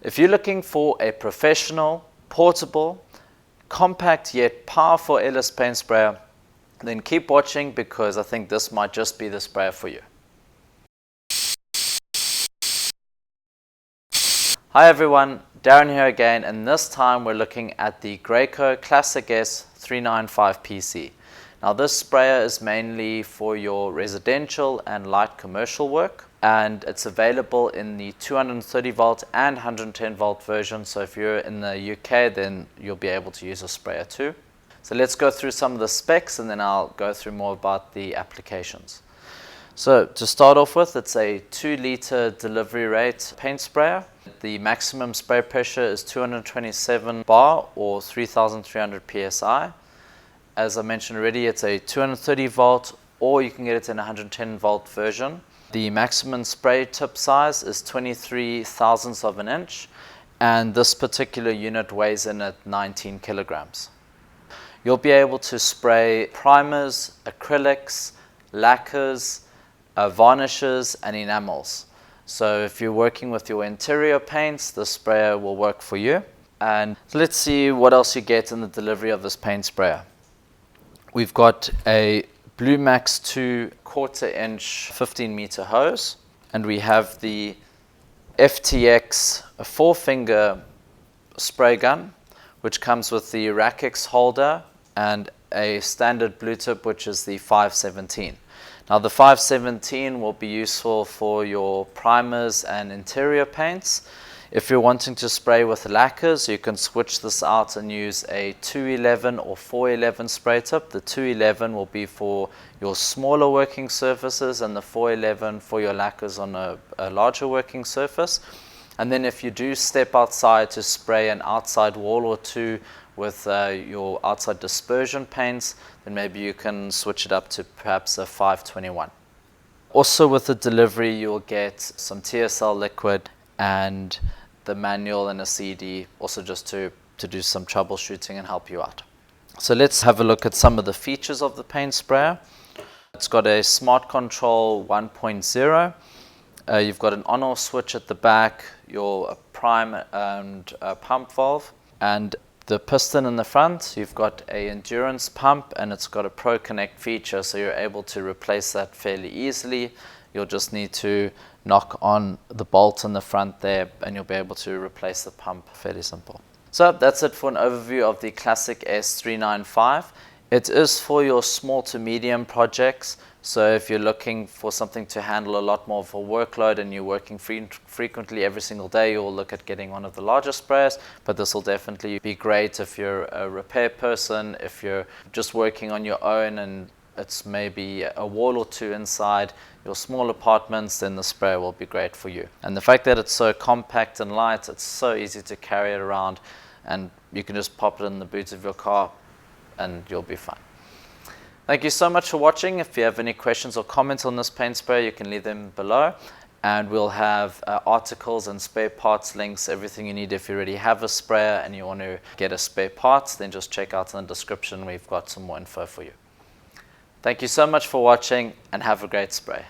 If you're looking for a professional, portable, compact yet powerful airless paint sprayer, then keep watching because I think this might just be the sprayer for you. Hi everyone, Darren here again, and this time we're looking at the Graco Classic S 395 PC. Now this sprayer is mainly for your residential and light commercial work, and it's available in the 230 volt and 110 volt version. So if you're in the UK, then you'll be able to use a sprayer too. So let's go through some of the specs and then I'll go through more about the applications. So to start off with, it's a 2-liter delivery rate paint sprayer. The maximum spray pressure is 227 bar or 3,300 psi. As I mentioned already, it's a 230 volt or you can get it in a 110 volt version. The maximum spray tip size is 23 thousandths of an inch, and this particular unit weighs in at 19 kilograms. You'll be able to spray primers, acrylics, lacquers, varnishes and enamels. So if you're working with your interior paints, the sprayer will work for you. And let's see what else you get in the delivery of this paint sprayer. We've got a Blue Max 2 1/4-inch 15-meter hose, and we have the FTX 4-finger spray gun, which comes with the Rack-X holder and a standard blue tip, which is the 517. Now the 517 will be useful for your primers and interior paints. If you're wanting to spray with lacquers, you can switch this out and use a 211 or 411 spray tip. The 211 will be for your smaller working surfaces and the 411 for your lacquers on a larger working surface. And then if you do step outside to spray an outside wall or two with your outside dispersion paints, then maybe you can switch it up to perhaps a 521. Also with the delivery, you'll get some TSL liquid and the manual and a CD, also just to do some troubleshooting and help you out. So let's have a look at some of the features of the paint sprayer. It's got a Smart Control 1.0. You've got an on-off switch at the back, your prime and pump valve, and the piston in the front. You've got a endurance pump, and it's got a Pro Connect feature, so you're able to replace that fairly easily. You'll just need to knock on the bolt in the front there and you'll be able to replace the pump. Fairly simple. So that's it for an overview of the Classic S 395. It is for your small to medium projects. So if you're looking for something to handle a lot more of a workload and you're working frequently every single day, you'll look at getting one of the larger sprayers. But this will definitely be great if you're a repair person, if you're just working on your own and it's maybe a wall or two inside your small apartments, then the sprayer will be great for you. And the fact that it's so compact and light, it's so easy to carry it around, and you can just pop it in the boot of your car and you'll be fine. Thank you so much for watching. If you have any questions or comments on this paint sprayer, you can leave them below, and we'll have articles and spare parts links, everything you need. If you already have a sprayer and you want to get a spare part, then just check out in the description. We've got some more info for you. Thank you so much for watching and have a great spray.